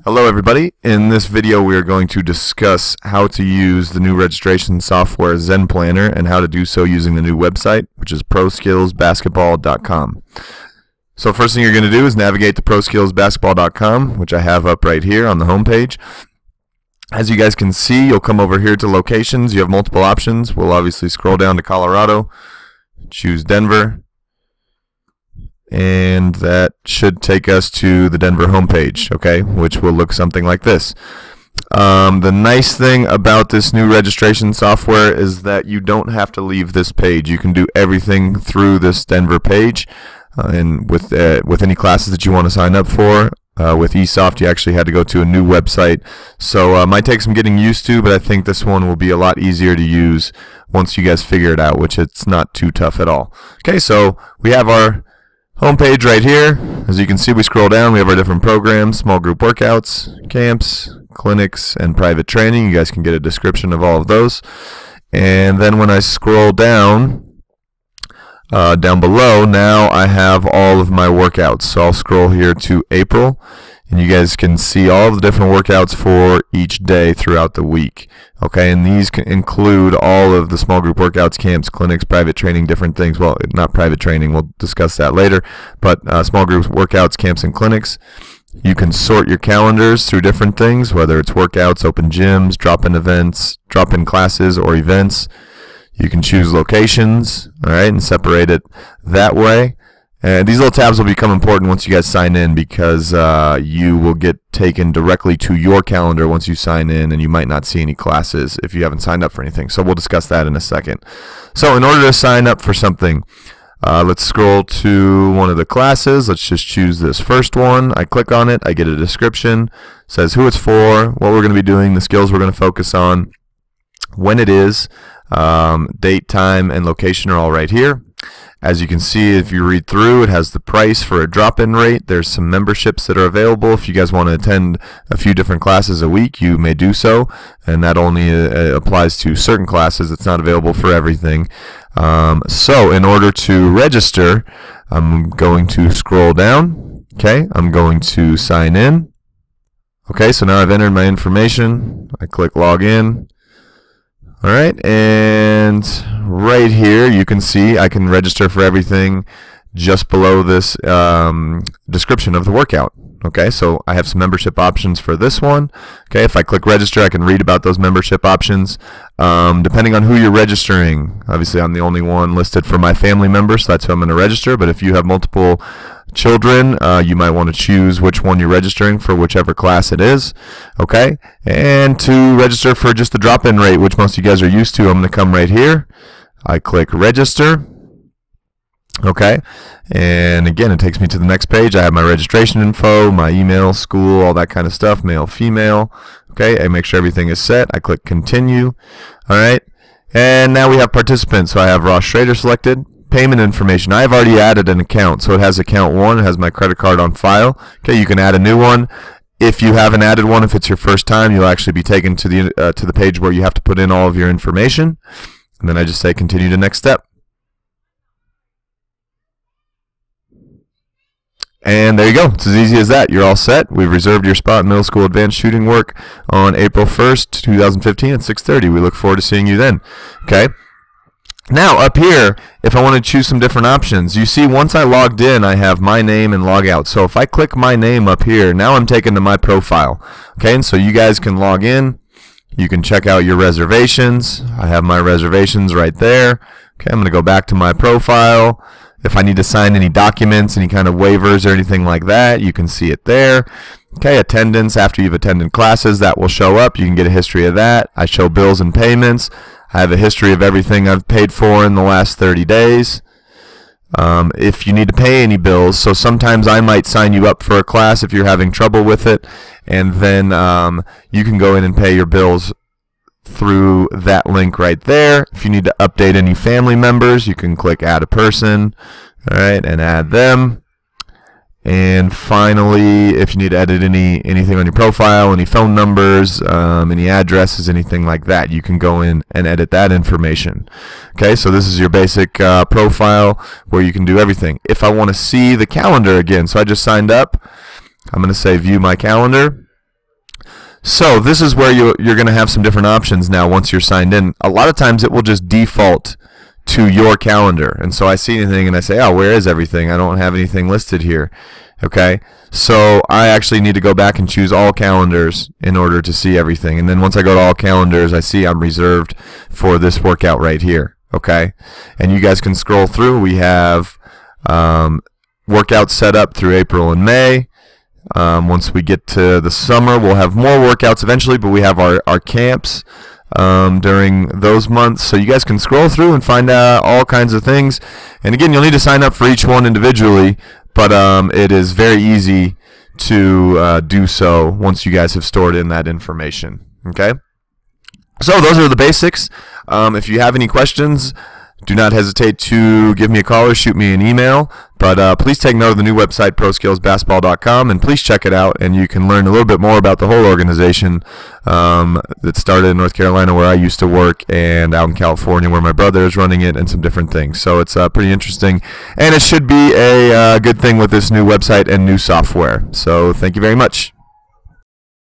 Hello everybody. In this video we are going to discuss how to use the new registration software Zen Planner and how to do so using the new website, which is proskillsbasketball.com. So first thing you're going to do is navigate to proskillsbasketball.com, which I have up right here on the home page. As you guys can see, you'll come over here to locations. You have multiple options. We'll obviously scroll down to Colorado, choose Denver, and that should take us to the Denver homepage, okay, which will look something like this. The nice thing about this new registration software is that you don't have to leave this page. You can do everything through this Denver page, and with any classes that you want to sign up for. With eSoft, you actually had to go to a new website, so it might take some getting used to, but I think this one will be a lot easier to use once you guys figure it out, which it's not too tough at all. Okay, so we have our homepage right here. As you can see, we scroll down, we have our different programs, small group workouts, camps, clinics, and private training. You guys can get a description of all of those. And then when I scroll down below, now I have all of my workouts. So I'll scroll here to April, and you guys can see all of the different workouts for each day throughout the week. Okay, and these can include all of the small group workouts, camps, clinics, private training, different things. Well, not private training, we'll discuss that later, but small group workouts, camps, and clinics. You can sort your calendars through different things, whether it's workouts, open gyms, drop-in events, drop-in classes, or events. You can choose locations, all right, and separate it that way. And these little tabs will become important once you guys sign in, because you will get taken directly to your calendar once you sign in, and you might not see any classes if you haven't signed up for anything. So we'll discuss that in a second. So in order to sign up for something, let's scroll to one of the classes. Let's just choose this first one. I click on it. I get a description. It says who it's for, what we're going to be doing, the skills we're going to focus on, when it is, date, time, and location are all right here. As you can see, if you read through, it has the price for a drop-in rate. There's some memberships that are available. If you guys want to attend a few different classes a week, you may do so, and that only applies to certain classes. It's not available for everything. So in order to register, I'm going to scroll down. Okay, I'm going to sign in. Okay, so now I've entered my information. I click log in. All right, and right here you can see I can register for everything just below this description of the workout. Okay, so I have some membership options for this one. Okay, if I click register, I can read about those membership options. Depending on who you're registering, obviously I'm the only one listed for my family members, so that's who I'm going to register. But if you have multiple children, you might want to choose which one you're registering for, whichever class it is. Okay, and to register for just the drop-in rate, which most of you guys are used to, I'm going to come right here. I click register. Okay, and again it takes me to the next page. I have my registration info, my email, school, all that kind of stuff, male, female. Okay, I make sure everything is set. I click continue. All right, and now we have participants. So I have Ross Schrader selected. Payment information. I have already added an account, so it has account 1. It has my credit card on file. Okay, you can add a new one. If you haven't added one, if it's your first time, you'll actually be taken to the page where you have to put in all of your information, and then I just say continue to next step. And there you go. It's as easy as that. You're all set. We've reserved your spot in middle school advanced shooting work on April 1st, 2015 at 6:30. We look forward to seeing you then. Okay. Now up here, if I want to choose some different options, you see once I logged in, I have my name and log out. So if I click my name up here, now I'm taken to my profile. Okay, and so you guys can log in. You can check out your reservations. I have my reservations right there. Okay, I'm going to go back to my profile. If I need to sign any documents, any kind of waivers or anything like that, you can see it there. Okay, attendance after you've attended classes, that will show up. You can get a history of that. I show bills and payments. I have a history of everything I've paid for in the last 30 days. If you need to pay any bills, so sometimes I might sign you up for a class if you're having trouble with it, and then you can go in and pay your bills through that link right there. If you need to update any family members, you can click add a person, all right, and add them. And finally, if you need to edit anything on your profile, any phone numbers, any addresses, anything like that, you can go in and edit that information. Okay, so this is your basic profile where you can do everything. If I want to see the calendar again, so I just signed up, I'm going to say view my calendar. So this is where you're going to have some different options now once you're signed in. A lot of times it will just default to your calendar, and so I see anything and I say, oh, where is everything? I don't have anything listed here. Okay, so I actually need to go back and choose all calendars in order to see everything, and then once I go to all calendars, I see I'm reserved for this workout right here. Okay, and you guys can scroll through. We have workouts set up through April and May. Once we get to the summer, we'll have more workouts eventually, but we have our camps during those months, so you guys can scroll through and find out all kinds of things. And again, you'll need to sign up for each one individually, but it is very easy to do so once you guys have stored in that information. Okay, so those are the basics. If you have any questions, do not hesitate to give me a call or shoot me an email. But please take note of the new website, ProSkillsBasketball.com, and please check it out, and you can learn a little bit more about the whole organization that started in North Carolina, where I used to work, and out in California, where my brother is running it, and some different things. So it's pretty interesting, and it should be a good thing with this new website and new software. So thank you very much.